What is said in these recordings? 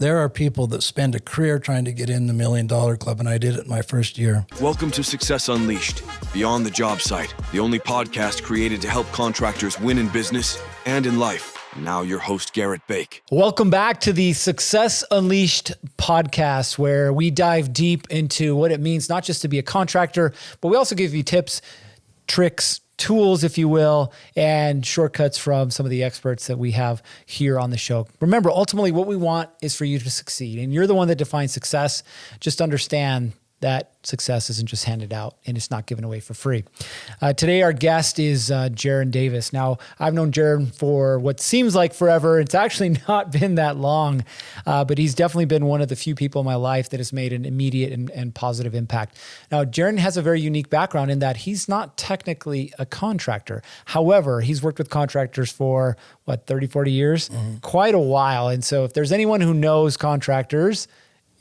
there are people that spend a career trying to get in the $1 Million Club, and I did it my first year. Welcome to Success Unleashed, Beyond the Job Site, the only podcast created to help contractors win in business and in life. Now your host, Garrett Bake. Welcome back to the Success Unleashed podcast, where we dive deep into what it means not just to be a contractor, but we also give you tips, tricks, tools, if you will, and shortcuts from some of the experts that we have here on the show. Remember, ultimately what we want is for you to succeed, and you're the one that defines success. Just understand that success isn't just handed out and it's not given away for free. Today, our guest is Jaron Davis. Now, I've known Jiren for what seems like forever. It's actually not been that long, but he's definitely been one of the few people in my life that has made an immediate and positive impact. Now, Jiren has a very unique background in that he's not technically a contractor. However, he's worked with contractors for, 30, 40 years? Mm-hmm. Quite a while. And so if there's anyone who knows contractors,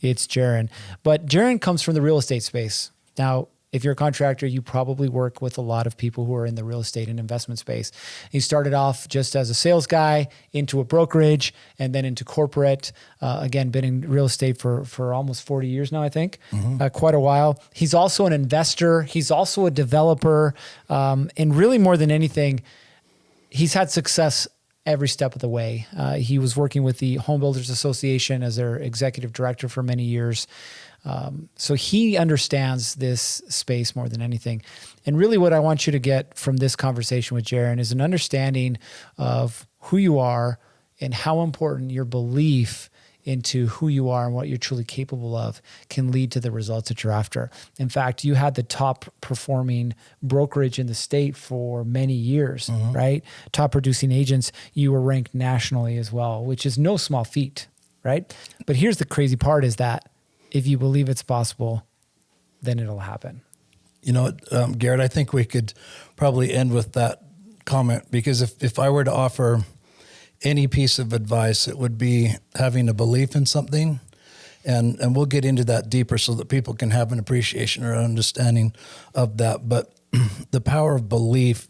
it's Jiren. But Jiren comes from the real estate space. Now, if you're a contractor, you probably work with a lot of people who are in the real estate and investment space. He started off just as a sales guy, into a brokerage, and then into corporate. Again, been in real estate for almost 40 years now, I think. Mm-hmm. Quite a while. He's also an investor. He's also a developer. And really more than anything, he's had success every step of the way. He was working with the Home Builders Association as their executive director for many years. So he understands this space more than anything. And really what I want you to get from this conversation with Jiren is an understanding of who you are and how important your belief into who you are and what you're truly capable of can lead to the results that you're after. In fact, you had the top performing brokerage in the state for many years, mm-hmm. right? Top producing agents. You were ranked nationally as well, which is no small feat, right? But here's the crazy part is that if you believe it's possible, then it'll happen. You know, Garrett, I think we could probably end with that comment, because if I were to offer any piece of advice, it would be having a belief in something. And we'll get into that deeper so that people can have an appreciation or understanding of that. But the power of belief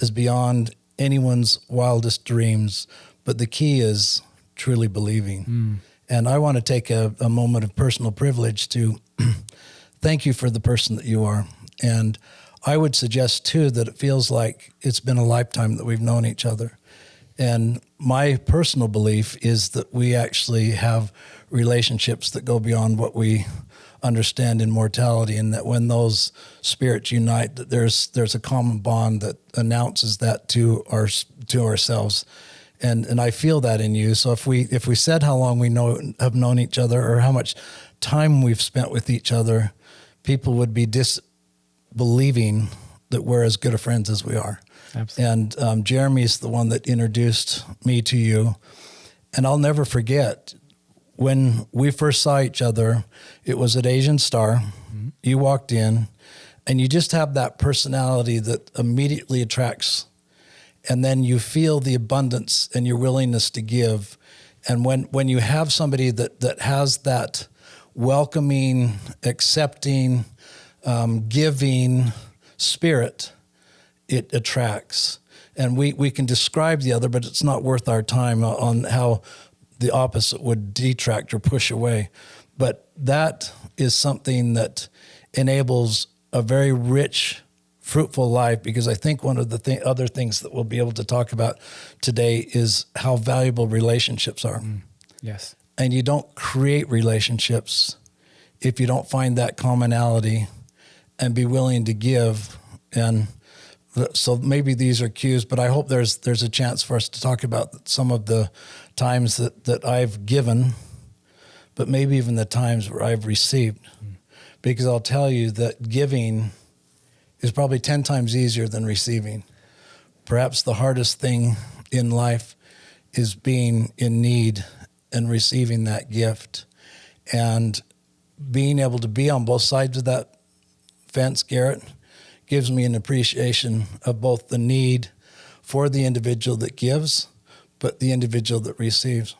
is beyond anyone's wildest dreams. But the key is truly believing. Mm. And I want to take a moment of personal privilege to thank you for the person that you are. And I would suggest too that it feels like it's been a lifetime that we've known each other. And my personal belief is that we actually have relationships that go beyond what we understand in mortality, and that when those spirits unite, that there's a common bond that announces that to ourselves. And I feel that in you. So if we said how long we have known each other or how much time we've spent with each other, people would be disbelieving that we're as good of friends as we are. Absolutely. And Jeremy's the one that introduced me to you. And I'll never forget, when we first saw each other, it was at Asian Star. Mm-hmm. You walked in, and you just have that personality that immediately attracts. And then you feel the abundance and your willingness to give. And when you have somebody that has that welcoming, accepting, giving spirit, it attracts. And we can describe the other, but it's not worth our time on how the opposite would detract or push away. But that is something that enables a very rich, fruitful life, because I think one of the other things that we'll be able to talk about today is how valuable relationships are. Mm. Yes. And you don't create relationships if you don't find that commonality and be willing to give. And so maybe these are cues, but I hope there's a chance for us to talk about some of the times that I've given, but maybe even the times where I've received. Mm. Because I'll tell you that giving is probably 10 times easier than receiving. Perhaps the hardest thing in life is being in need and receiving that gift. And being able to be on both sides of that fence, Garrett, gives me an appreciation of both the need for the individual that gives, but the individual that receives.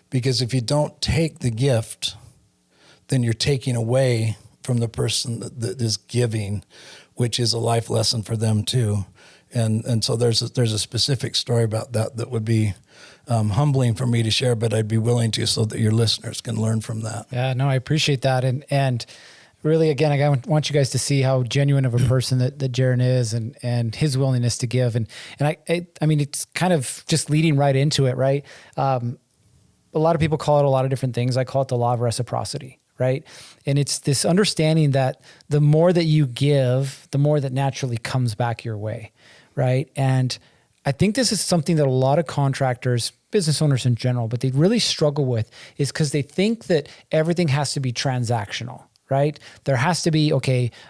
Because if you don't take the gift, then you're taking away from the person that is giving, which is a life lesson for them too. And so there's a specific story about that would be humbling for me to share, but I'd be willing to so that your listeners can learn from that. Yeah, no, I appreciate that. And really, again, I want you guys to see how genuine of a person that Jiren is and his willingness to give. And I mean, it's kind of just leading right into it, right? A lot of people call it a lot of different things. I call it the law of reciprocity, right? And it's this understanding that the more that you give, the more that naturally comes back your way, right? And I think this is something that a lot of contractors, business owners in general, but they really struggle with, is because they think that everything has to be transactional, right? There has to be,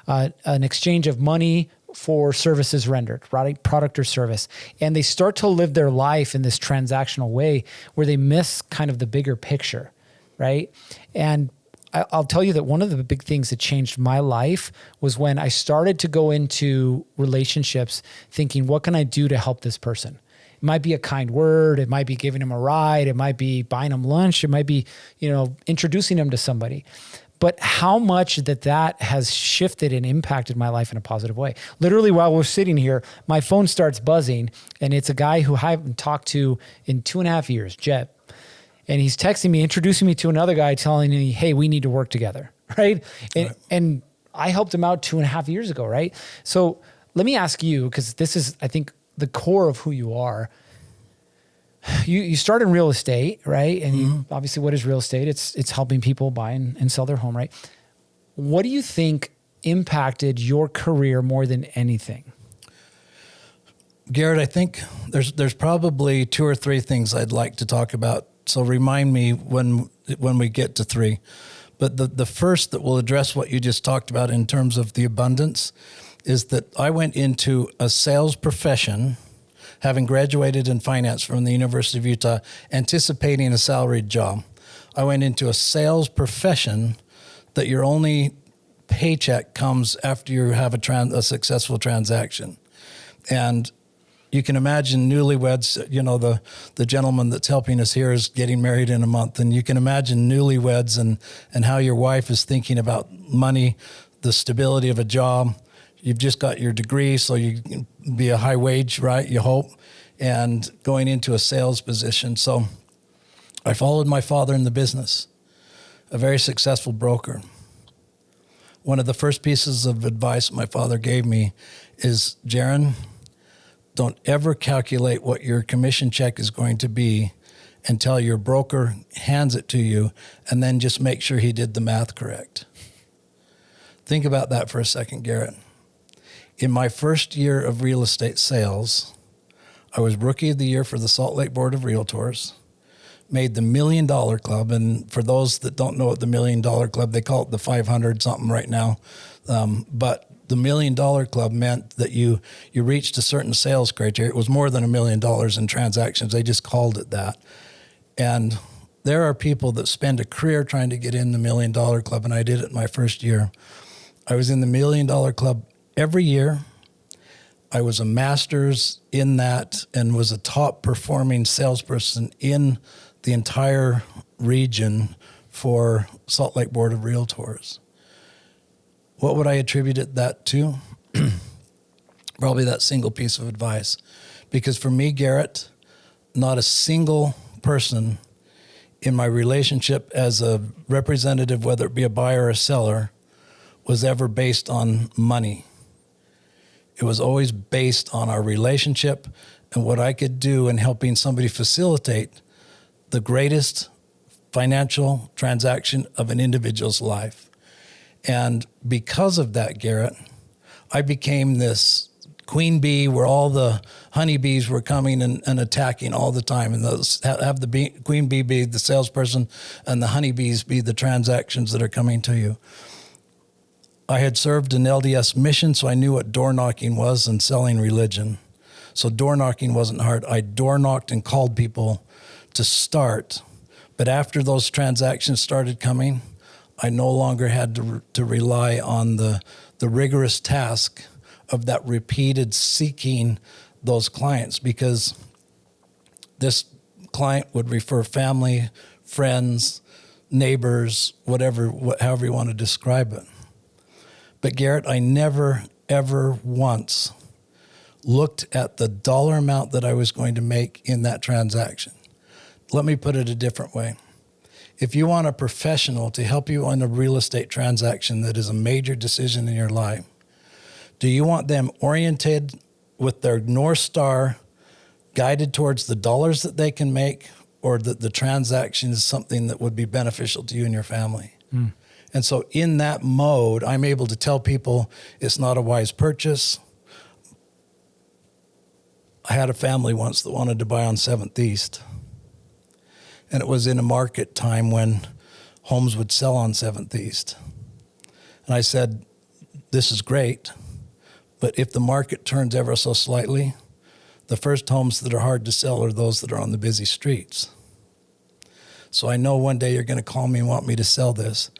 an exchange of money for services rendered, right? Product or service. And they start to live their life in this transactional way where they miss kind of the bigger picture, right? And I'll tell you that one of the big things that changed my life was when I started to go into relationships thinking, what can I do to help this person? It might be a kind word. It might be giving them a ride. It might be buying them lunch. It might be, introducing them to somebody. But how much that has shifted and impacted my life in a positive way. Literally, while we're sitting here, my phone starts buzzing, and it's a guy who I haven't talked to in 2.5 years, Jet. And he's texting me, introducing me to another guy, telling me, hey, we need to work together, right? And I helped him out 2.5 years ago, right? So let me ask you, because this is, I think, the core of who you are. You start in real estate, right? And obviously, what is real estate? It's helping people buy and sell their home, right? What do you think impacted your career more than anything? Garrett, I think there's probably 2 or 3 things I'd like to talk about. So remind me when we get to 3. But the first that will address what you just talked about in terms of the abundance is that I went into a sales profession, having graduated in finance from the University of Utah, anticipating a salaried job. I went into a sales profession that your only paycheck comes after you have a successful transaction. And you can imagine newlyweds, the gentleman that's helping us here is getting married in a month. And you can imagine newlyweds and how your wife is thinking about money, the stability of a job. You've just got your degree, so you can be a high wage, right? You hope, and going into a sales position. So I followed my father in the business, a very successful broker. One of the first pieces of advice my father gave me is, Jiren, don't ever calculate what your commission check is going to be until your broker hands it to you, and then just make sure he did the math correct. Think about that for a second, Garrett. In my first year of real estate sales, I was Rookie of the Year for the Salt Lake Board of Realtors, made the $1 Million Club. And for those that don't know what the $1 Million Club, they call it the 500 something right now. But the $1 Million Club meant that you reached a certain sales criteria. It was more than $1 million in transactions. They just called it that. And there are people that spend a career trying to get in the $1 Million Club, and I did it my first year. I was in the $1 Million Club every year. I was a master's in that and was a top performing salesperson in the entire region for Salt Lake Board of Realtors. What would I attribute that to? Probably that single piece of advice. Because for me, Garrett, not a single person in my relationship as a representative, whether it be a buyer or a seller, was ever based on money. It was always based on our relationship and what I could do in helping somebody facilitate the greatest financial transaction of an individual's life. And because of that, Garrett, I became this queen bee where all the honeybees were coming and attacking all the time. And those have the queen bee be the salesperson and the honeybees be the transactions that are coming to you. I had served an LDS mission, so I knew what door knocking was and selling religion. So door knocking wasn't hard. I door knocked and called people to start. But after those transactions started coming, I no longer had to rely on the rigorous task of that repeated seeking those clients, because this client would refer family, friends, neighbors, however you want to describe it. But Garrett, I never, ever once looked at the dollar amount that I was going to make in that transaction. Let me put it a different way. If you want a professional to help you on a real estate transaction that is a major decision in your life, do you want them oriented with their North Star guided towards the dollars that they can make, or that the transaction is something that would be beneficial to you and your family? And so in that mode, I'm able to tell people it's not a wise purchase. I had a family once that wanted to buy on 7th East. And it was in a market time when homes would sell on 7th East. And I said, this is great, but if the market turns ever so slightly, the first homes that are hard to sell are those that are on the busy streets. So I know one day you're going to call me and want me to sell this.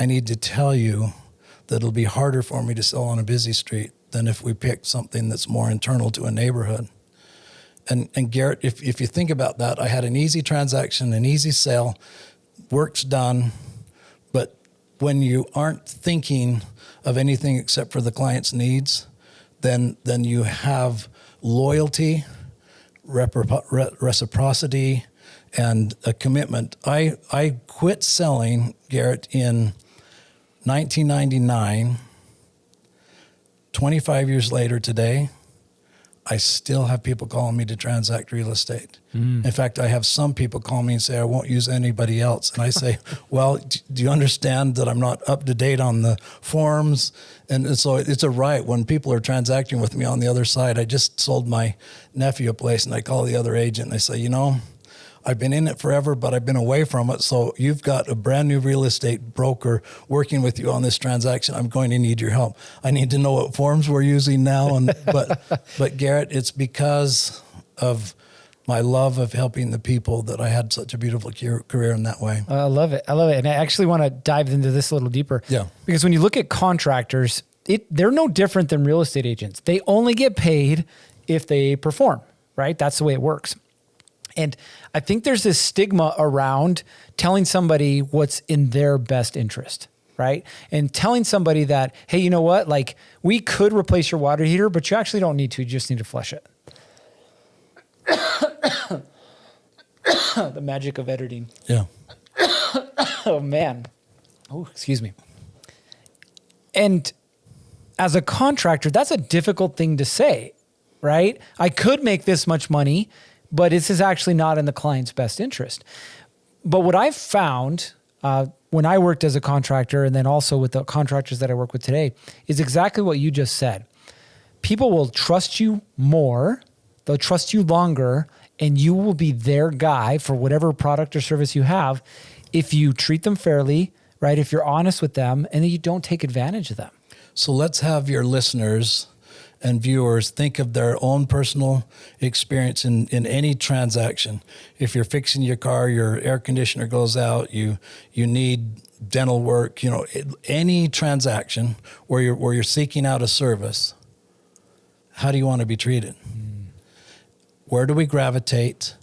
I need to tell you that it'll be harder for me to sell on a busy street than if we pick something that's more internal to a neighborhood. And Garrett, if you think about that, I had an easy transaction, an easy sale, work's done. But when you aren't thinking of anything except for the client's needs, then you have loyalty, reciprocity, and a commitment. I quit selling, Garrett, in 1999. 25 years later today, I still have people calling me to transact real estate. In fact, I have some people call me and say, I won't use anybody else. And I say, well, do you understand that I'm not up to date on the forms? And so it's a right when people are transacting with me on the other side. I just sold my nephew a place, and I call the other agent and I say, you know, I've been in it forever, but I've been away from it. So you've got a brand new real estate broker working with you on this transaction. I'm going to need your help. I need to know what forms we're using now. But Garrett, it's because of my love of helping the people that I had such a beautiful career in that way. I love it. And I actually want to dive into this a little deeper. Yeah. Because when you look at contractors, they're no different than real estate agents. They only get paid if they perform, right? That's the way it works. And I think there's this stigma around telling somebody what's in their best interest, right? And telling somebody that, hey, you know what? Like, we could replace your water heater, but you actually don't need to. You just need to flush it. The magic of editing. Yeah. Oh, man. Oh, excuse me. And as a contractor, that's a difficult thing to say, right? I could make this much money, but this is actually not in the client's best interest. But what I've found when I worked as a contractor, and then also with the contractors that I work with today, is exactly what you just said. People will trust you more, they'll trust you longer, and you will be their guy for whatever product or service you have if you treat them fairly, right? If you're honest with them, and then you don't take advantage of them. So let's have your listeners and viewers think of their own personal experience in any transaction. If you're fixing your car, your air conditioner goes out, you need dental work, you know, any transaction where you're seeking out a service, how do you want to be treated? Where do we gravitate?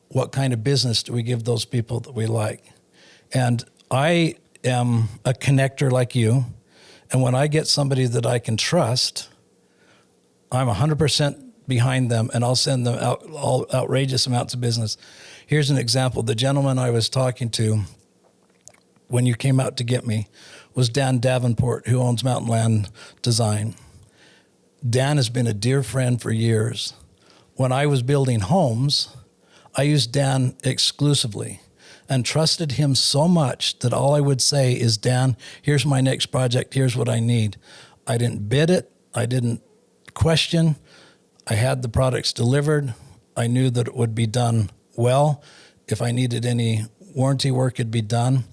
What kind of business do we give those people that we like? And I am a connector like you. And when I get somebody that I can trust, I'm 100% behind them, and I'll send them out all outrageous amounts of business. Here's an example. The gentleman I was talking to when you came out to get me was Dan Davenport, who owns Mountain Land Design. Dan has been a dear friend for years. When I was building homes, I used Dan exclusively and trusted him so much that all I would say is, Dan, here's my next project. Here's what I need. I didn't bid it. I didn't question. I had the products delivered. I knew that it would be done well. If I needed any warranty work, it'd be done.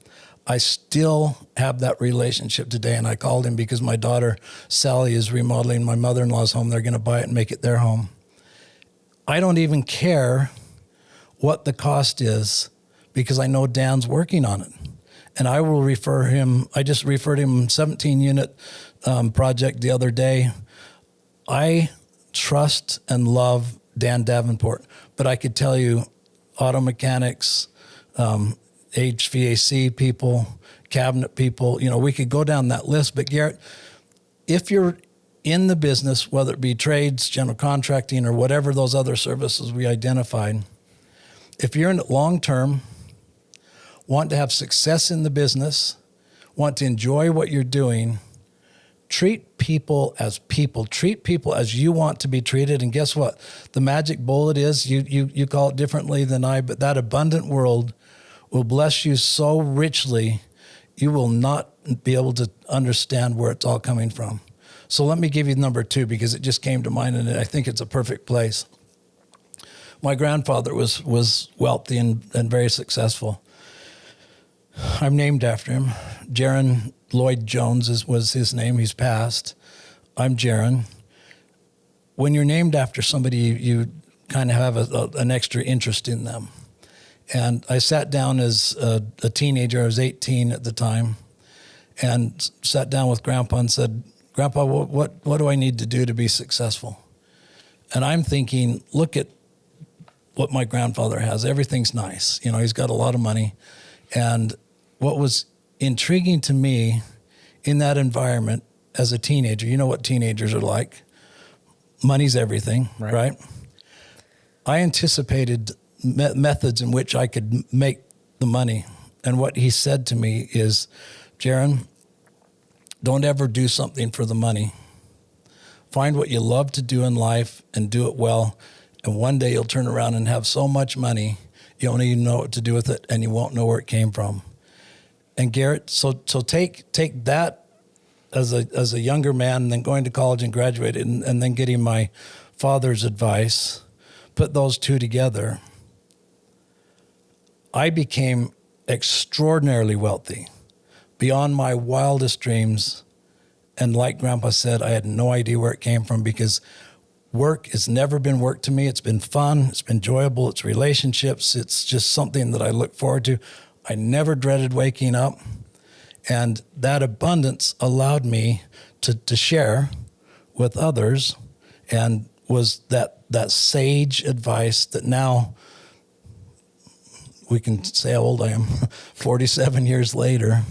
I still have that relationship today, and I called him because my daughter Sally is remodeling my mother-in-law's home. They're going to buy it and make it their home. I don't even care what the cost is because I know Dan's working on it. And I will refer him. I just referred him 17-unit project the other day. I trust and love Dan Davenport, but I could tell you auto mechanics, HVAC people, cabinet people, you know, we could go down that list. But Garrett, if you're in the business, whether it be trades, general contracting, or whatever those other services we identified, if you're in it long-term, want to have success in the business, want to enjoy what you're doing, treat people as people. Treat people as you want to be treated. And guess what? The magic bullet is, you call it differently than I, but that abundant world will bless you so richly, you will not be able to understand where it's all coming from. So let me give you number 2, because it just came to mind, and I think it's a perfect place. My grandfather was wealthy and very successful. I'm named after him. Jaron Lloyd Jones was his name. He's passed. I'm Jiren. When you're named after somebody, you kind of have an extra interest in them. And I sat down as a teenager. I was 18 at the time, and sat down with Grandpa and said, Grandpa, what do I need to do to be successful? And I'm thinking, look at what my grandfather has. Everything's nice. You know, he's got a lot of money. And what was intriguing to me in that environment as a teenager, you know what teenagers are like. Money's everything, right? I anticipated methods in which I could make the money. And what he said to me is, Jaron, don't ever do something for the money. Find what you love to do in life and do it well. And one day you'll turn around and have so much money, you don't even know what to do with it, and you won't know where it came from. And Garrett, so take that as a younger man, and then going to college and graduated, and then getting my father's advice, put those two together. I became extraordinarily wealthy, beyond my wildest dreams. And like Grandpa said, I had no idea where it came from, because work has never been work to me. It's been fun. It's been enjoyable. It's relationships. It's just something that I look forward to. I never dreaded waking up. And that abundance allowed me to share with others, and was that sage advice that now we can say how old I am, 47 years later.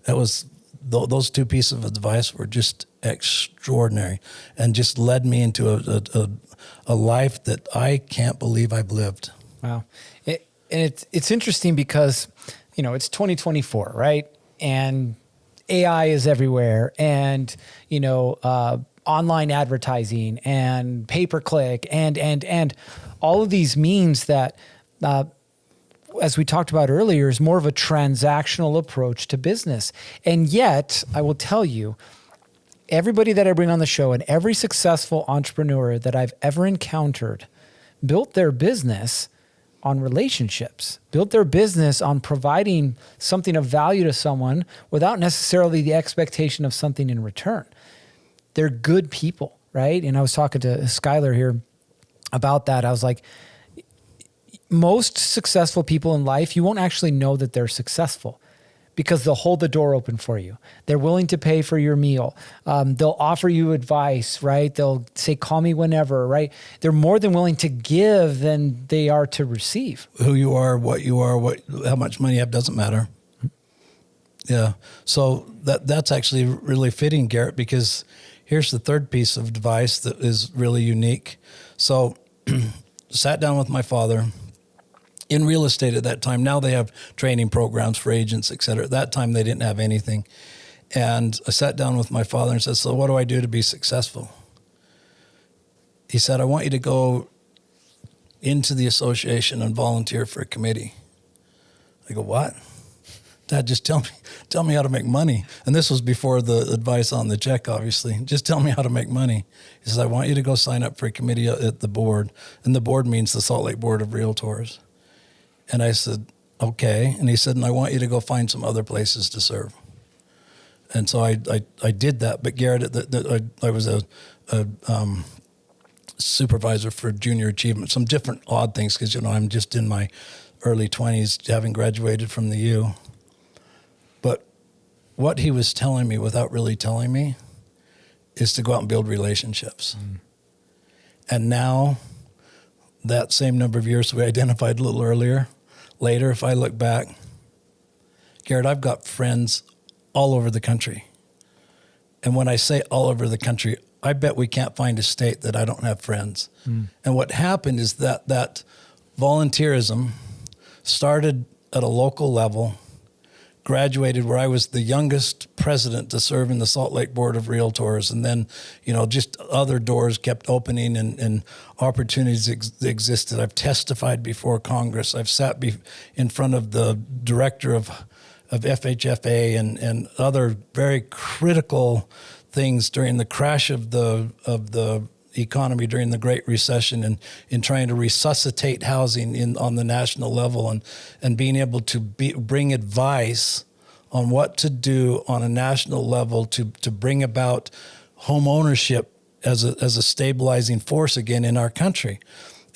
That was, those two pieces of advice were just extraordinary, and just led me into a life that I can't believe I've lived. Wow. It's interesting because, you know, it's 2024, right? And AI is everywhere, and, you know, online advertising and pay-per-click and all of these means that, as we talked about earlier, is more of a transactional approach to business. And yet, I will tell you, everybody that I bring on the show and every successful entrepreneur that I've ever encountered built their business on relationships, built their business on providing something of value to someone without necessarily the expectation of something in return. They're good people, right? And I was talking to Skylar here about that. I was like, most successful people in life, you won't actually know that they're successful, because they'll hold the door open for you. They're willing to pay for your meal. They'll offer you advice, right? They'll say, call me whenever, right? They're more than willing to give than they are to receive. Who you are, how much money you have doesn't matter. Yeah. So that's actually really fitting, Garrett, because here's the third piece of advice that is really unique. So sat down with my father. In real estate at that time, now they have training programs for agents, et cetera. At that time, they didn't have anything. And I sat down with my father and said, so what do I do to be successful? He said, I want you to go into the association and volunteer for a committee. I go, what? Dad, just tell me how to make money. And this was before the advice on the check, obviously. Just tell me how to make money. He says, I want you to go sign up for a committee at the board. And the board means the Salt Lake Board of Realtors. And I said, okay. And he said, and I want you to go find some other places to serve. And so I did that. But Garrett, I was a supervisor for junior achievement, some different odd things, because, you know, I'm just in my early 20s, having graduated from the U. But what he was telling me without really telling me is to go out and build relationships. Mm. And now, that same number of years we identified a little earlier, later, if I look back, Garrett, I've got friends all over the country. And when I say all over the country, I bet we can't find a state that I don't have friends. And what happened is that volunteerism started at a local level, graduated where I was the youngest president to serve in the Salt Lake Board of Realtors. And then, just other doors kept opening and opportunities existed. I've testified before Congress. I've sat in front of the director of FHFA and other very critical things during the crash of the economy during the Great Recession, and in trying to resuscitate housing on the national level, and being able to bring advice on what to do on a national level to bring about home ownership as a stabilizing force again in our country.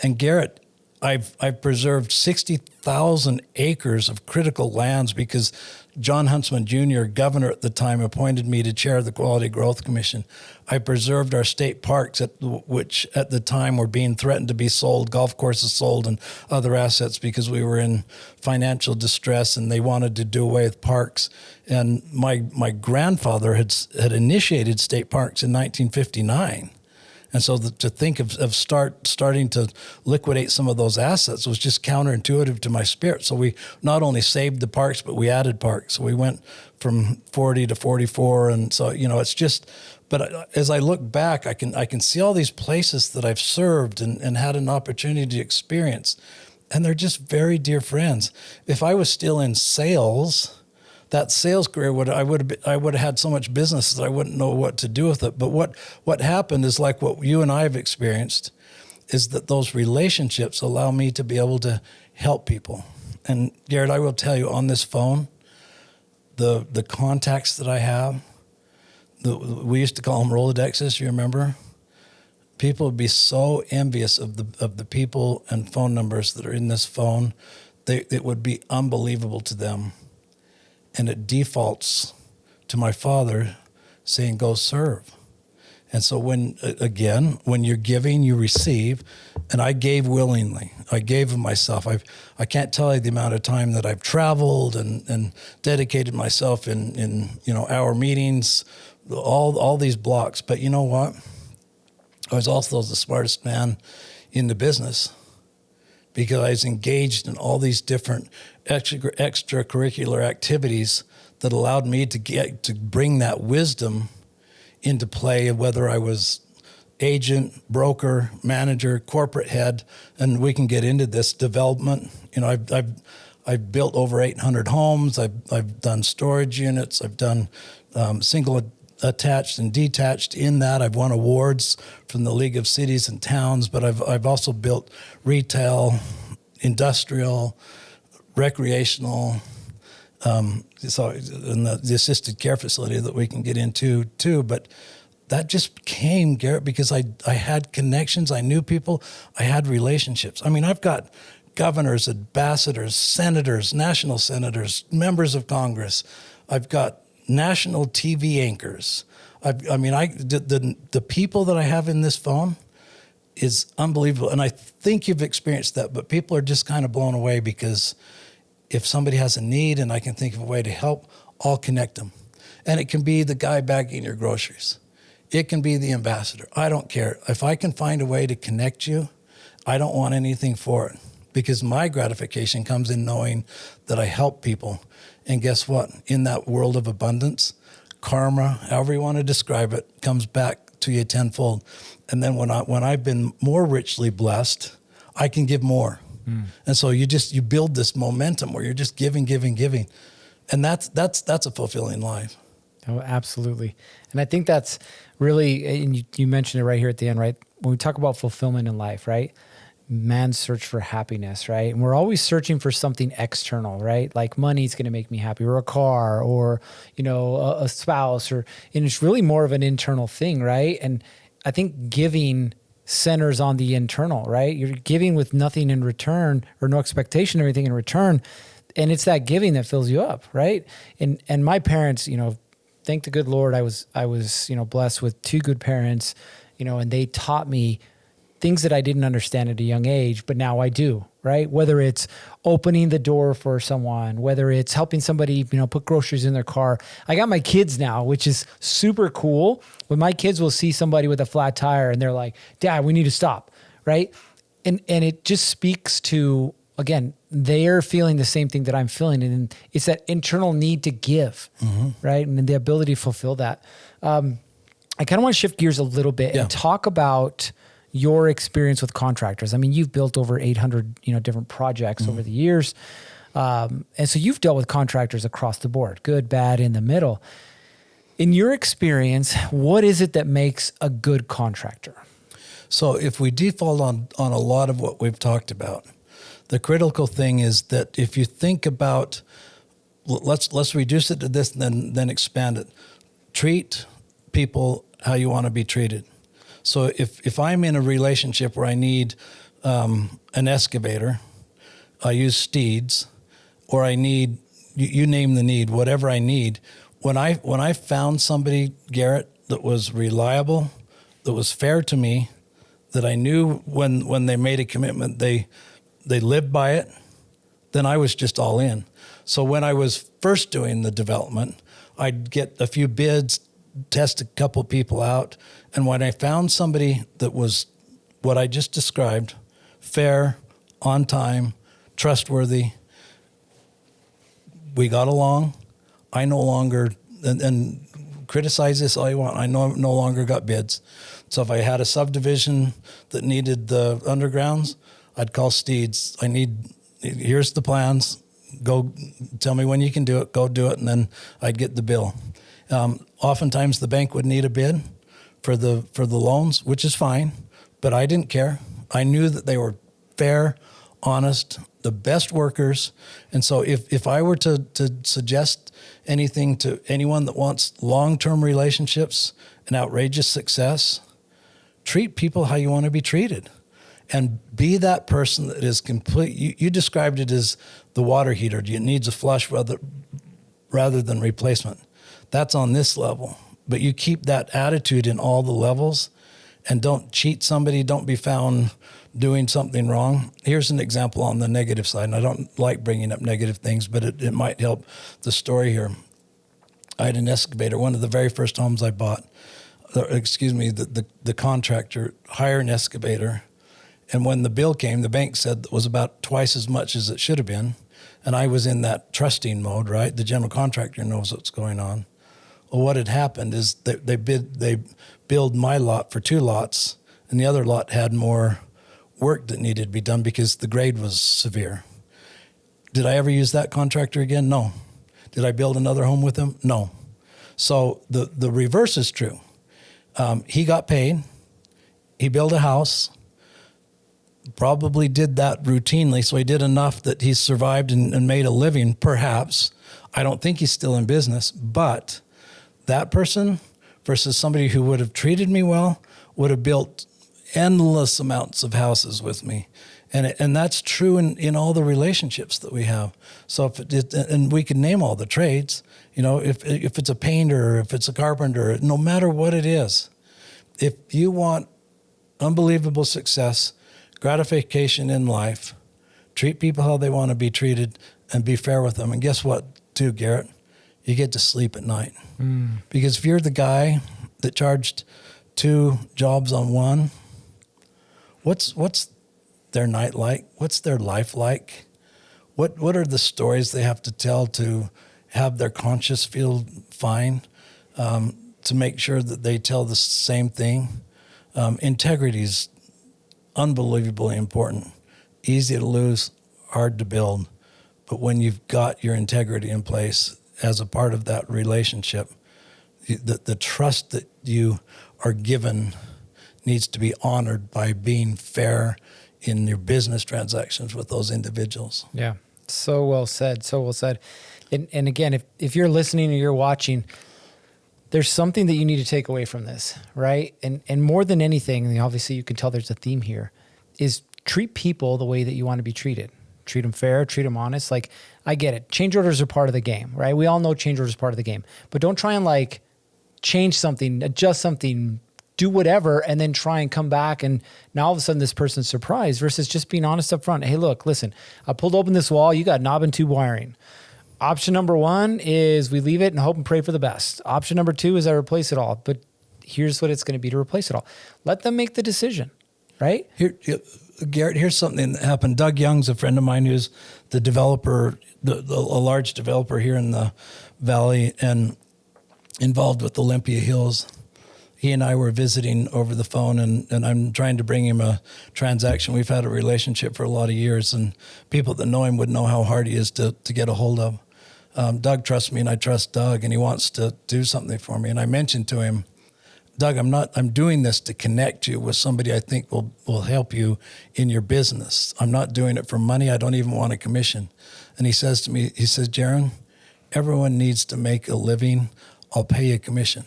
And Garrett, I've preserved 60,000 acres of critical lands because John Huntsman Jr., governor at the time, appointed me to chair the Quality Growth Commission. I preserved our state parks, which at the time were being threatened to be sold, golf courses sold, and other assets because we were in financial distress and they wanted to do away with parks. And my grandfather had initiated state parks in 1959. And so to think of starting to liquidate some of those assets was just counterintuitive to my spirit. So we not only saved the parks, but we added parks. So we went from 40 to 44. And so, it's just, but as I look back, I can see all these places that I've served and had an opportunity to experience. And they're just very dear friends. If I was still in sales, that sales career I would have had so much business that I wouldn't know what to do with it. But what happened is like what you and I have experienced, is that those relationships allow me to be able to help people. And Garrett, I will tell you, on this phone, the contacts that I have, we used to call them Rolodexes. You remember? People would be so envious of the people and phone numbers that are in this phone. It would be unbelievable to them. And it defaults to my father saying, go serve. And so when you're giving, you receive. And I gave willingly. I gave of myself. I can't tell you the amount of time that I've traveled and dedicated myself in hour meetings, all these blocks. But you know what? I was also the smartest man in the business, because I was engaged in all these different extracurricular activities that allowed me to bring that wisdom into play, whether I was agent, broker, manager, corporate head, and we can get into this development. I've built over 800 homes. I've done storage units. I've done single attached and detached. In that, I've won awards from the League of Cities and Towns, but I've also built retail, industrial, recreational, and the assisted care facility that we can get into too. But that just came, Garrett, because I had connections, I knew people, I had relationships. I mean, I've got governors, ambassadors, senators, national senators, members of Congress. I've got national TV anchors. The people that I have in this phone is unbelievable. And I think you've experienced that, but people are just kind of blown away, because if somebody has a need and I can think of a way to help, I'll connect them. And it can be the guy bagging your groceries. It can be the ambassador. I don't care. If I can find a way to connect you, I don't want anything for it, because my gratification comes in knowing that I help people. And guess what? In that world of abundance, karma, however you want to describe it, comes back to you tenfold. And then when I've been more richly blessed, I can give more. And so you build this momentum where you're just giving. And that's a fulfilling life. Oh, absolutely. And I think that's really, and you mentioned it right here at the end, right? When we talk about fulfillment in life, right? Man's search for happiness, right? And we're always searching for something external, right? Like money's going to make me happy, or a car, or, a spouse, and it's really more of an internal thing, right? And I think giving centers on the internal, right? You're giving with nothing in return, or no expectation or anything in return. And it's that giving that fills you up, right? And my parents, thank the good Lord, I was blessed with two good parents, and they taught me things that I didn't understand at a young age, but now I do, right? Whether it's opening the door for someone, whether it's helping somebody, put groceries in their car. I got my kids now, which is super cool. When my kids will see somebody with a flat tire and they're like, Dad, we need to stop, right? And it just speaks to, again, they're feeling the same thing that I'm feeling. And it's that internal need to give, right? And the ability to fulfill that. I kind of want to shift gears a little bit and talk about your experience with contractors. I mean, you've built over 800, different projects over the years. And so you've dealt with contractors across the board, good, bad, in the middle. In your experience, what is it that makes a good contractor? So if we default on a lot of what we've talked about, the critical thing is that if you think about, let's reduce it to this and then expand it. Treat people how you want to be treated. So if I'm in a relationship where I need an excavator, I use steeds, or I need, you name the need, whatever I need. When I found somebody, Garrett, that was reliable, that was fair to me, that I knew when they made a commitment, they lived by it, then I was just all in. So when I was first doing the development, I'd get a few bids, test a couple people out. And when I found somebody that was what I just described, fair, on time, trustworthy, we got along. I no longer, and criticize this all you want, I no longer got bids. So if I had a subdivision that needed the undergrounds, I'd call Steeds. Here's the plans. Go tell me when you can do it. Go do it. And then I'd get the bill. Oftentimes the bank would need a bid for the loans, which is fine, but I didn't care. I knew that they were fair, honest, the best workers. And so if I were to suggest anything to anyone that wants long-term relationships and outrageous success, treat people how you want to be treated. And be that person that is complete. You described it as the water heater. It needs a flush rather than replacement. That's on this level. But you keep that attitude in all the levels, and don't cheat somebody. Don't be found doing something wrong. Here's an example on the negative side. And I don't like bringing up negative things, but it might help the story here. I had an excavator, one of the very first homes I bought. The contractor hired an excavator. And when the bill came, the bank said it was about twice as much as it should have been. And I was in that trusting mode, right? The general contractor knows what's going on. Well, what had happened is they billed my lot for 2 lots, and the other lot had more work that needed to be done because the grade was severe. Did I ever use that contractor again? No. Did I build another home with him? No. So the reverse is true. He got paid. He built a house. Probably did that routinely, so he did enough that he survived and made a living, perhaps. I don't think he's still in business, but that person versus somebody who would have treated me well, would have built endless amounts of houses with me. And that's true in all the relationships that we have. So and we can name all the trades, if it's a painter, if it's a carpenter, no matter what it is, if you want unbelievable success, gratification in life, treat people how they want to be treated and be fair with them. And guess what, too, Garrett? You get to sleep at night. Because if you're the guy that charged 2 jobs on one, what's their night like? What's their life like? What are the stories they have to tell to have their conscience feel fine, to make sure that they tell the same thing? Integrity is unbelievably important. Easy to lose, hard to build. But when you've got your integrity in place as a part of that relationship, the trust that you are given needs to be honored by being fair in your business transactions with those individuals. Yeah. So well said. So well said. And again, if you're listening or you're watching, there's something that you need to take away from this, right? And more than anything, and obviously you can tell there's a theme here, is treat people the way that you want to be treated. Treat them fair, treat them honest. Like, I get it. Change orders are part of the game, right? We all know change orders are part of the game. But don't try and change something, adjust something do whatever and then try and come back. And now all of a sudden this person's surprised versus just being honest up front. Hey, look, listen, I pulled open this wall. You got knob and tube wiring. Option number one is we leave it and hope and pray for the best. Option number two is I replace it all. But here's what it's going to be to replace it all. Let them make the decision, right? Here, Garrett, here's something that happened. Doug Young's a friend of mine who's the developer, a large developer here in the Valley and involved with Olympia Hills. He and I were visiting over the phone, and I'm trying to bring him a transaction. We've had a relationship for a lot of years, and people that know him would know how hard he is to get a hold of. Doug trusts me, and I trust Doug, and he wants to do something for me. And I mentioned to him, Doug, I'm doing this to connect you with somebody I think will help you in your business. I'm not doing it for money. I don't even want a commission. And he says to me, he says, Jaron, everyone needs to make a living. I'll pay you a commission.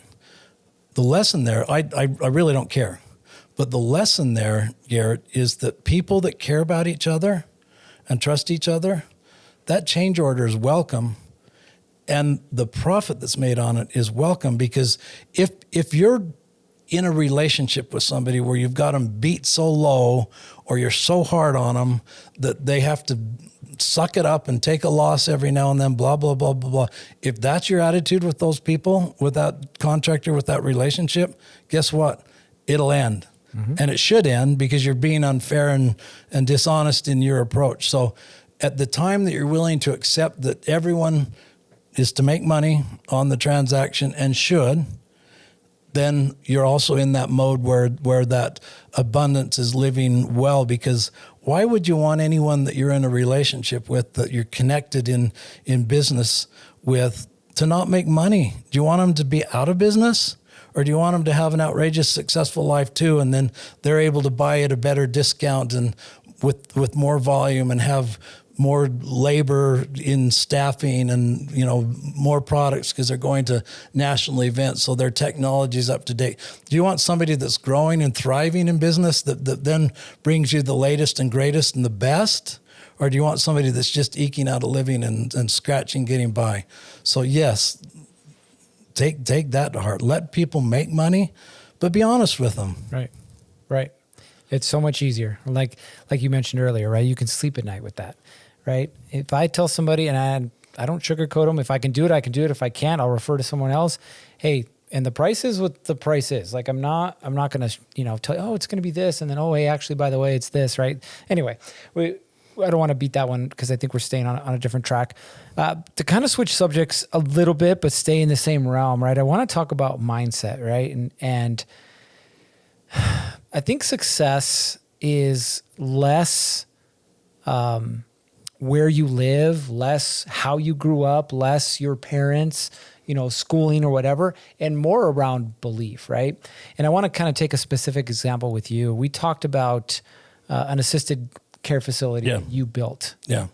The lesson there, I really don't care. But the lesson there, Garrett, is that people that care about each other and trust each other, that change order is welcome. And the profit that's made on it is welcome, because if you're in a relationship with somebody where you've got them beat so low or you're so hard on them that they have to suck it up and take a loss every now and then, blah, blah, blah, blah, blah. If that's your attitude with those people, with that contractor, with that relationship, guess what? It'll end. Mm-hmm. And it should end because you're being unfair and dishonest in your approach. So at the time that you're willing to accept that everyone is to make money on the transaction and should, then you're also in that mode where that abundance is living well. Because why would you want anyone that you're in a relationship with, that you're connected in business with, to not make money? Do you want them to be out of business? Or do you want them to have an outrageous, successful life too, and then they're able to buy at a better discount and with more volume and have more labor in staffing and, more products because they're going to national events, so their technology is up to date? Do you want somebody that's growing and thriving in business that then brings you the latest and greatest and the best? Or do you want somebody that's just eking out a living and scratching, getting by? So yes, take that to heart. Let people make money, but be honest with them. Right. It's so much easier. Like you mentioned earlier, right? You can sleep at night with that. Right? If I tell somebody, and I don't sugarcoat them, if I can do it, I can do it. If I can't, I'll refer to someone else. Hey, and the price is what the price is. Like I'm not going to, tell you, oh, it's going to be this. And then, oh, hey, actually, by the way, it's this, right? Anyway, I don't want to beat that one because I think we're staying on a different track. To kind of switch subjects a little bit, but stay in the same realm, right? I want to talk about mindset, right? And I think success is less, where you live, less how you grew up, less your parents, schooling or whatever, and more around belief, right? And I want to kind of take a specific example with you. We talked about an assisted care facility that you built. Yeah.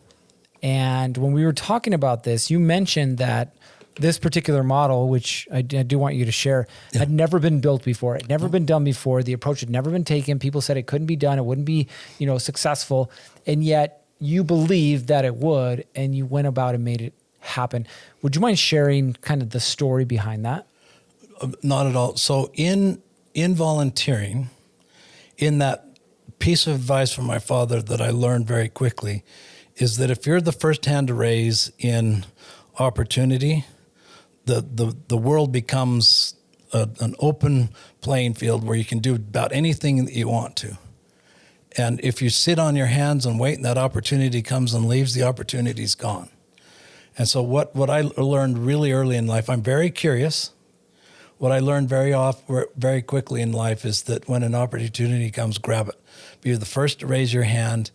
And when we were talking about this, you mentioned that this particular model, which I do want you to share, had never been built before. It had never been done before. The approach had never been taken. People said it couldn't be done. It wouldn't be, successful. And yet you believed that it would, and you went about and made it happen. Would you mind sharing kind of the story behind that? Not at all. So in volunteering, in that piece of advice from my father that I learned very quickly is that if you're the first hand to raise in opportunity, the world becomes an open playing field where you can do about anything that you want to. And if you sit on your hands and wait and that opportunity comes and leaves, the opportunity's gone. And so what I learned really early in life, I'm very curious. What I learned very quickly in life is that when an opportunity comes, grab it. Be the first to raise your hand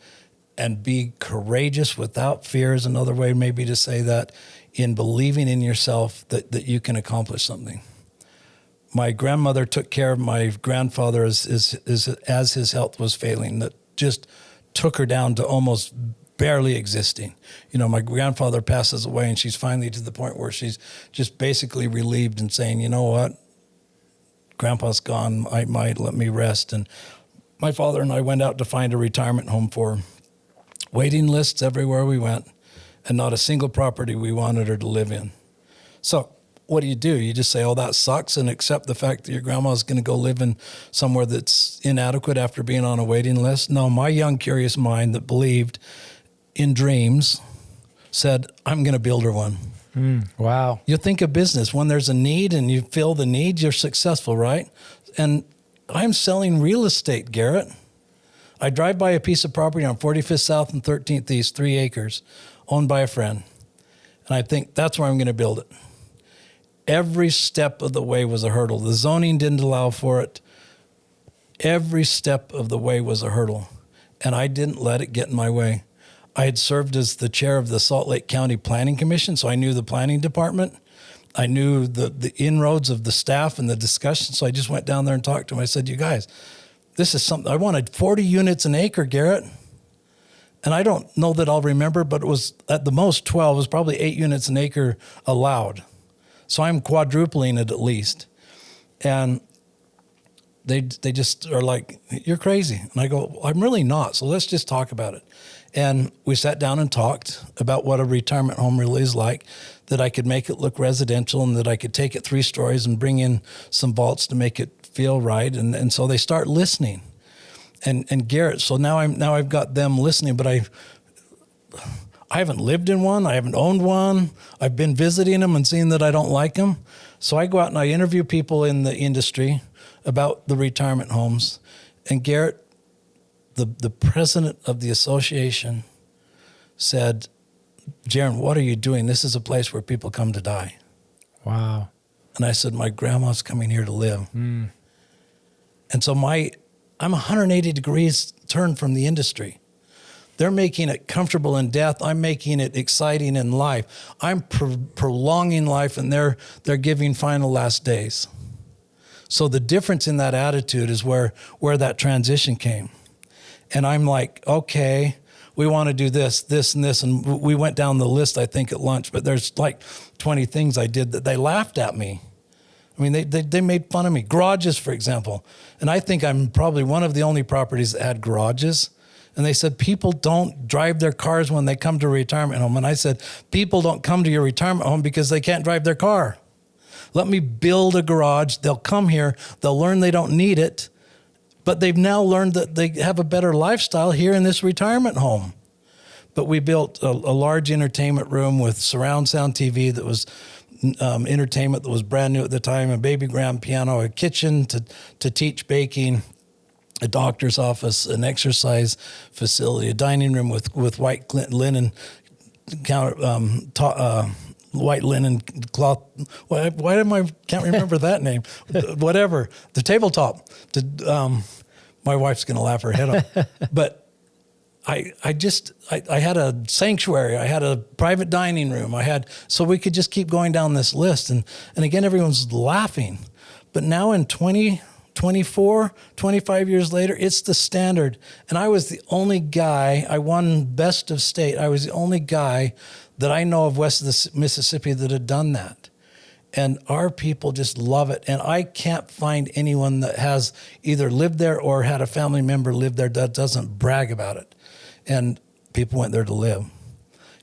and be courageous without fear is another way maybe to say that, in believing in yourself that you can accomplish something. My grandmother took care of my grandfather as his health was failing, that just took her down to almost barely existing. My grandfather passes away and she's finally to the point where she's just basically relieved and saying, you know what, Grandpa's gone, I might let me rest. And my father and I went out to find a retirement home for her. Waiting lists everywhere we went, and not a single property we wanted her to live in. So what do? You just say, oh, that sucks, and accept the fact that your grandma's going to go live in somewhere that's inadequate after being on a waiting list? No, my young, curious mind that believed in dreams said, I'm going to build her one. Wow. You think of business. When there's a need and you fill the need, you're successful, right? And I'm selling real estate, Garrett. I drive by a piece of property on 45th South and 13th East, 3 acres, owned by a friend. And I think that's where I'm going to build it. Every step of the way was a hurdle. The zoning didn't allow for it. Every step of the way was a hurdle. And I didn't let it get in my way. I had served as the chair of the Salt Lake County Planning Commission, so I knew the planning department. I knew the inroads of the staff and the discussion, so I just went down there and talked to them. I said, you guys, this is something. I wanted 40 units an acre, Garrett. And I don't know that I'll remember, but it was at the most 12. It was probably 8 units an acre allowed. So I'm quadrupling it at least. And they just are like, you're crazy. And I go, I'm really not. So let's just talk about it. And we sat down and talked about what a retirement home really is like, that I could make it look residential and that I could take it 3 stories and bring in some vaults to make it feel right. And so they start listening. And Garrett, so now I've got them listening, but I haven't lived in one. I haven't owned one. I've been visiting them and seeing that I don't like them. So I go out and I interview people in the industry about the retirement homes. And Garrett, the president of the association said, Jiren, what are you doing? This is a place where people come to die. Wow. And I said, my grandma's coming here to live. And so I'm 180 degrees turned from the industry. They're making it comfortable in death. I'm making it exciting in life. I'm prolonging life, and they're giving final last days. So the difference in that attitude is where that transition came. And I'm like, okay, we want to do this, this, and this. And we went down the list, I think, at lunch, but there's like 20 things I did that they laughed at me. I mean, they made fun of me. Garages, for example. And I think I'm probably one of the only properties that had garages. And they said, people don't drive their cars when they come to a retirement home. And I said, people don't come to your retirement home because they can't drive their car. Let me build a garage. They'll come here. They'll learn they don't need it. But they've now learned that they have a better lifestyle here in this retirement home. But we built a large entertainment room with surround sound TV that was entertainment that was brand new at the time, a baby grand piano, a kitchen to teach baking, a doctor's office, an exercise facility, a dining room with white linen counter, white linen cloth. Why am I can't remember that name? Whatever. The tabletop. My wife's going to laugh her head off. But I had a sanctuary. I had a private dining room. So we could just keep going down this list. And again, everyone's laughing. But now in 24, 25 years later, it's the standard. And I was the only guy, I won best of state. I was the only guy that I know of west of the Mississippi that had done that. And our people just love it. And I can't find anyone that has either lived there or had a family member live there that doesn't brag about it. And people went there to live.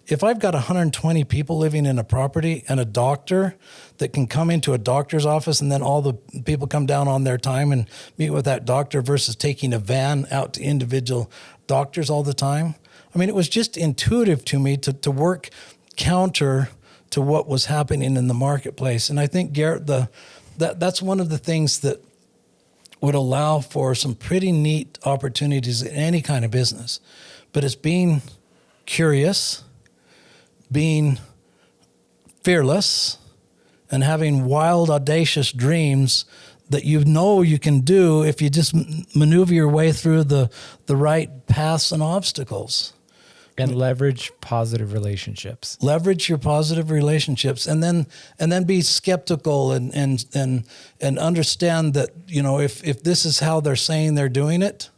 If I've got 120 people living in a property and a doctor that can come into a doctor's office and then all the people come down on their time and meet with that doctor versus taking a van out to individual doctors all the time. I mean, it was just intuitive to me to work counter to what was happening in the marketplace. And I think, Garrett, that's one of the things that would allow for some pretty neat opportunities in any kind of business. But it's being curious, being fearless, and having wild, audacious dreams that you know you can do if you just maneuver your way through the right paths and obstacles. And leverage positive relationships. Leverage your positive relationships, and then be skeptical and understand that, you know, if this is how they're saying they're doing it,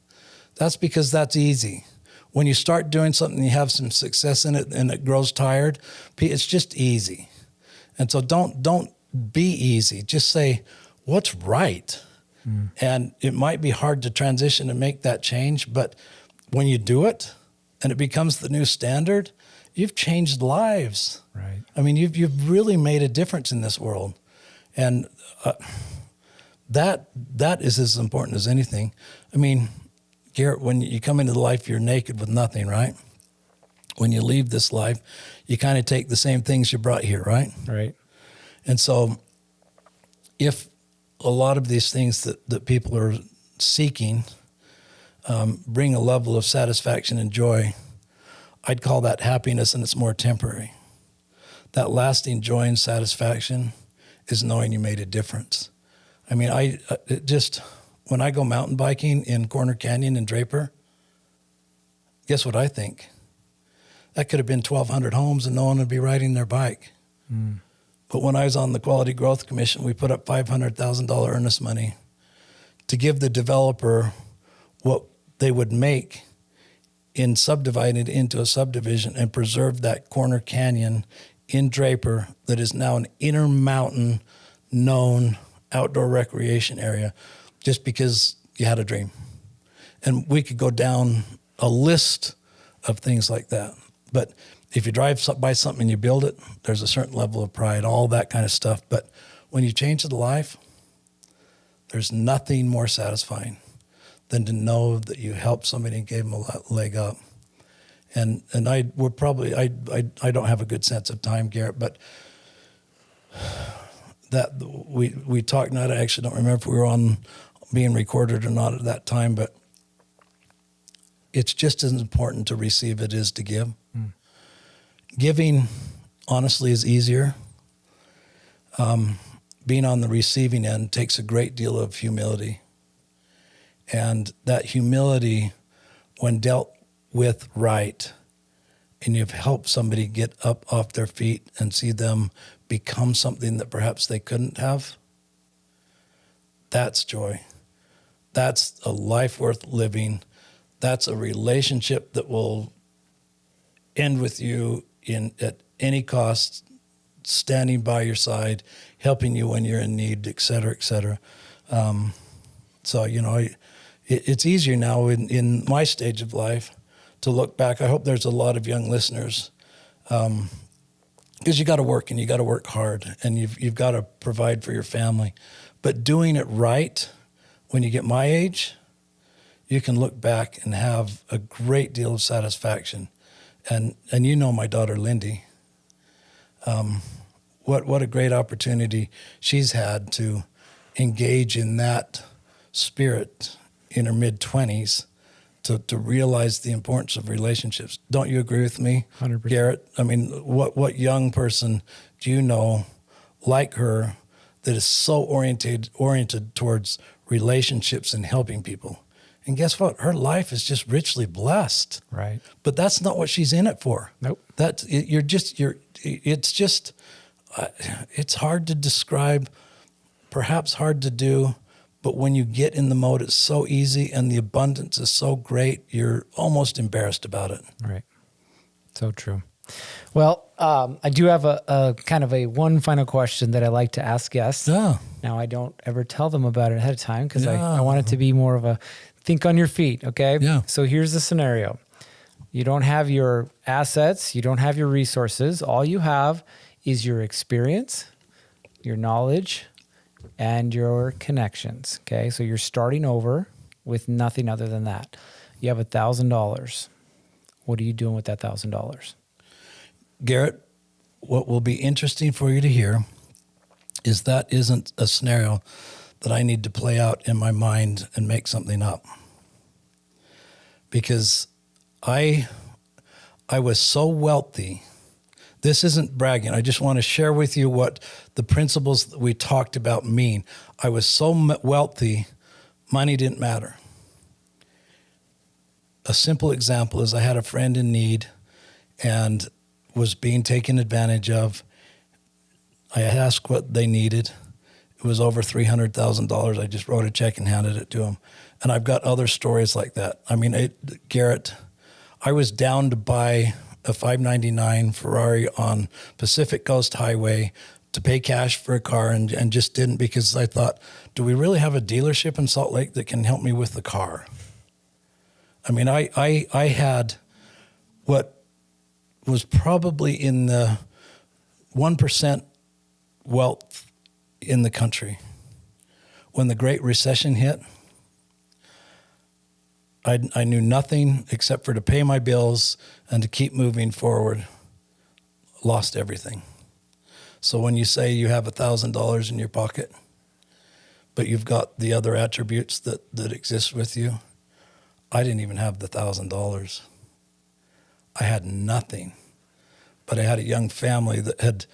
that's because that's easy. When you start doing something, you have some success in it, and it grows tired. It's just easy, and so don't be easy. Just say what's right, and it might be hard to transition and make that change, but when you do it, and it becomes the new standard, you've changed lives. Right. I mean, you've really made a difference in this world, and that is as important as anything. I mean, Garrett, when you come into life, you're naked with nothing, right? When you leave this life, you kind of take the same things you brought here, right? Right. And so if a lot of these things that people are seeking bring a level of satisfaction and joy, I'd call that happiness, and it's more temporary. That lasting joy and satisfaction is knowing you made a difference. I mean, when I go mountain biking in Corner Canyon in Draper, guess what I think? That could have been 1,200 homes and no one would be riding their bike. Mm. But when I was on the Quality Growth Commission, we put up $500,000 earnest money to give the developer what they would make in subdividing it into a subdivision and preserve that Corner Canyon in Draper that is now an intermountain known outdoor recreation area just because you had a dream. And we could go down a list of things like that. But if you drive by something and you build it, there's a certain level of pride, all that kind of stuff. But when you change the life, there's nothing more satisfying than to know that you helped somebody and gave them a leg up. And I don't have a good sense of time, Garrett, but that we talked, and I actually don't remember if we were on being recorded or not at that time, but it's just as important to receive it as to give. Mm. Giving, honestly, is easier. Being on the receiving end takes a great deal of humility. And that humility, when dealt with right, and you've helped somebody get up off their feet and see them become something that perhaps they couldn't have, that's joy. That's a life worth living. That's a relationship that will end with you at any cost, standing by your side, helping you when you're in need, et cetera, et cetera. So, it's easier now in my stage of life to look back. I hope there's a lot of young listeners, because you got to work, and you got to work hard, and you've got to provide for your family. But doing it right, when you get my age, you can look back and have a great deal of satisfaction. And my daughter, Lindy, what a great opportunity she's had to engage in that spirit in her mid-20s to realize the importance of relationships. Don't you agree with me, 100%. Garrett? I mean, what young person do you know like her that is so oriented towards relationships and helping people? And guess what? Her life is just richly blessed. Right. But that's not what she's in it for. Nope. It's hard to describe, perhaps hard to do, but when you get in the mode, it's so easy and the abundance is so great, you're almost embarrassed about it. Right. So true. Well, I do have a kind of a one final question that I like to ask guests. Yeah. Now, I don't ever tell them about it ahead of time because I want it to be more of a think on your feet, okay? Yeah. So here's the scenario. You don't have your assets. You don't have your resources. All you have is your experience, your knowledge, and your connections, okay? So you're starting over with nothing other than that. You have $1,000. What are you doing with that $1,000? Garrett, what will be interesting for you to hear is that isn't a scenario that I need to play out in my mind and make something up. Because I was so wealthy. This isn't bragging. I just want to share with you what the principles that we talked about mean. I was so wealthy, money didn't matter. A simple example is I had a friend in need and was being taken advantage of. I asked what they needed. It was over $300,000. I just wrote a check and handed it to him. And I've got other stories like that. I mean, Garrett, I was down to buy a $599 Ferrari on Pacific Coast Highway to pay cash for a car and just didn't, because I thought, do we really have a dealership in Salt Lake that can help me with the car? I mean, I had what was probably in the 1% wealth in the country. When the Great Recession hit, I knew nothing except for to pay my bills and to keep moving forward. Lost everything. So when you say you have $1,000 in your pocket, but you've got the other attributes that exist with you, I didn't even have the $1,000. I had nothing, but I had a young family that had,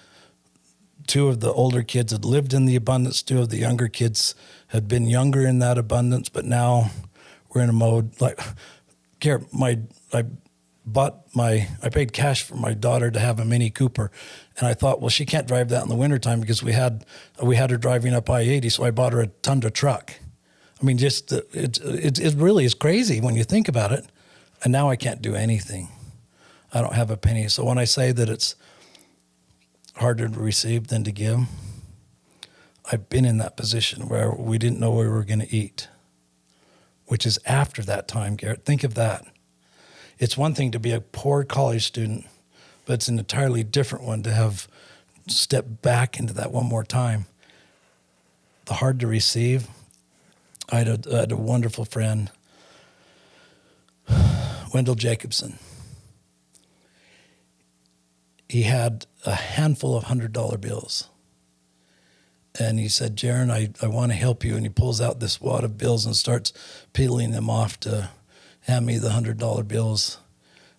two of the older kids had lived in the abundance. Two of the younger kids had been younger in that abundance, but now we're in a mode like, Garrett, I paid cash for my daughter to have a Mini Cooper. And I thought, well, she can't drive that in the wintertime because we had her driving up I-80. So I bought her a Tundra truck. I mean, just it really is crazy when you think about it. And now I can't do anything. I don't have a penny. So when I say that it's harder to receive than to give, I've been in that position where we didn't know where we were going to eat, which is after that time, Garrett. Think of that. It's one thing to be a poor college student, but it's an entirely different one to have stepped back into that one more time. The hard to receive. I had a wonderful friend, Wendell Jacobson. He had a handful of $100 bills. And he said, Jiren, I want to help you. And he pulls out this wad of bills and starts peeling them off to hand me the $100 bills.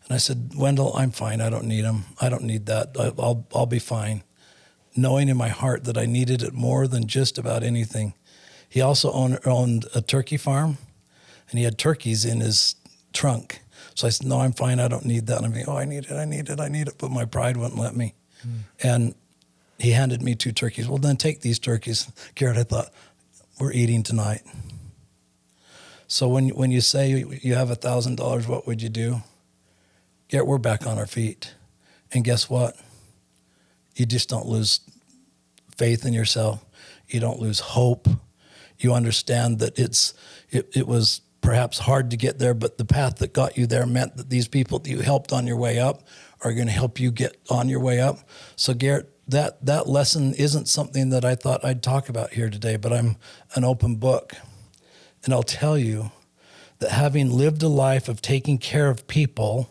And I said, Wendell, I'm fine. I don't need them. I don't need that. I'll be fine. Knowing in my heart that I needed it more than just about anything. He also owned a turkey farm, and he had turkeys in his trunk. So I said, no, I'm fine. I don't need that. And I'm like, I need it. But my pride wouldn't let me. And he handed me 2 turkeys. Well, then take these turkeys. Garrett, I thought, we're eating tonight. So when you say you have $1,000, what would you do? Garrett, we're back on our feet. And guess what? You just don't lose faith in yourself. You don't lose hope. You understand that it was perhaps hard to get there, but the path that got you there meant that these people that you helped on your way up are going to help you get on your way up. So Garrett, that lesson isn't something that I thought I'd talk about here today, but I'm an open book. And I'll tell you that having lived a life of taking care of people,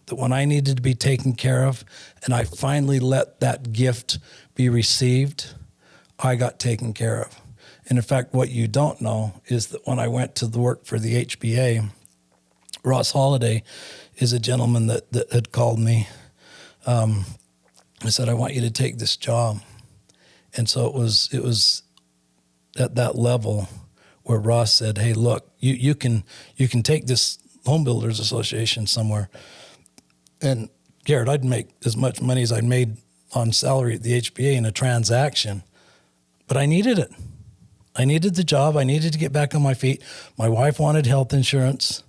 that when I needed to be taken care of and I finally let that gift be received, I got taken care of. And in fact, what you don't know is that when I went to the work for the HBA, Ross Holliday is a gentleman that had called me. I said, I want you to take this job. And so it was at that level where Ross said, hey, look, you can take this Home Builders Association somewhere. And Garrett, I'd make as much money as I'd made on salary at the HBA in a transaction, but I needed it. I needed the job. I needed to get back on my feet. My wife wanted health insurance.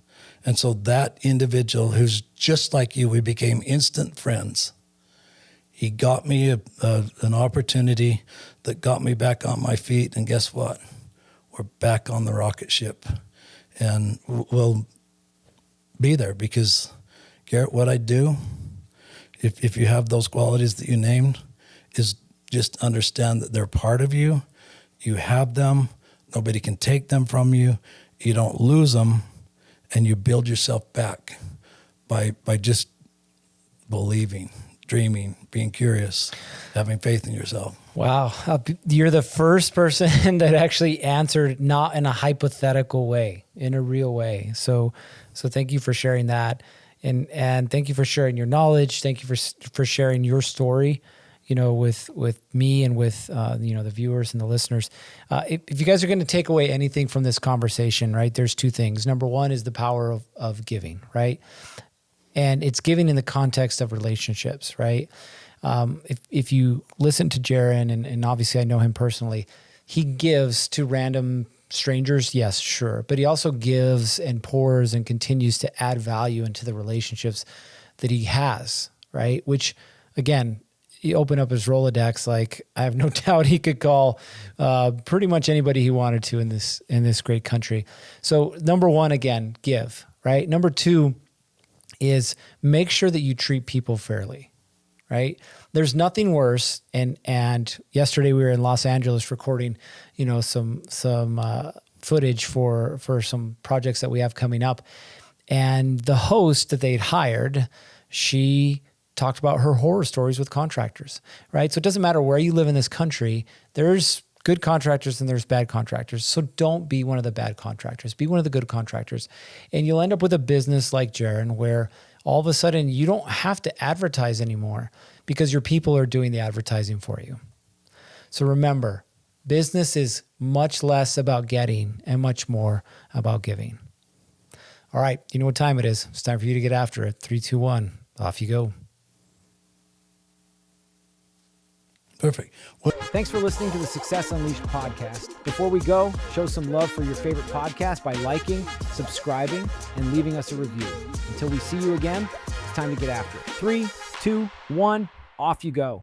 And so that individual who's just like you, we became instant friends. He got me an opportunity that got me back on my feet. And guess what? We're back on the rocket ship. And we'll be there because, Garrett, what I do, if you have those qualities that you named, is just understand that they're part of you. You have them. Nobody can take them from you. You don't lose them. And you build yourself back by just believing, dreaming, being curious, having faith in yourself. Wow. You're the first person that actually answered not in a hypothetical way, in a real way. So thank you for sharing that. And thank you for sharing your knowledge. Thank you for sharing your story, with me and with, the viewers and the listeners. If you guys are going to take away anything from this conversation, right, there's 2 things. Number 1 is the power of giving, right? And it's giving in the context of relationships, right? If you listen to Jiren, and obviously I know him personally, he gives to random strangers, yes, sure. But he also gives and pours and continues to add value into the relationships that he has, right? Which, again, he opened up his Rolodex, like I have no doubt he could call pretty much anybody he wanted to in this great country. So number 1, again, give, right? Number 2 is make sure that you treat people fairly, right? There's nothing worse. And yesterday we were in Los Angeles recording, some footage for some projects that we have coming up. And the host that they'd hired, she talked about her horror stories with contractors, right? So it doesn't matter where you live in this country, there's good contractors and there's bad contractors. So don't be one of the bad contractors. Be one of the good contractors. And you'll end up with a business like Jiren where all of a sudden you don't have to advertise anymore because your people are doing the advertising for you. So remember, business is much less about getting and much more about giving. All right, you know what time it is. It's time for you to get after it. 3, 2, 1, off you go. Perfect. Thanks for listening to the Success Unleashed podcast. Before we go, show some love for your favorite podcast by liking, subscribing, and leaving us a review. Until we see you again, it's time to get after it. 3, 2, 1, off you go.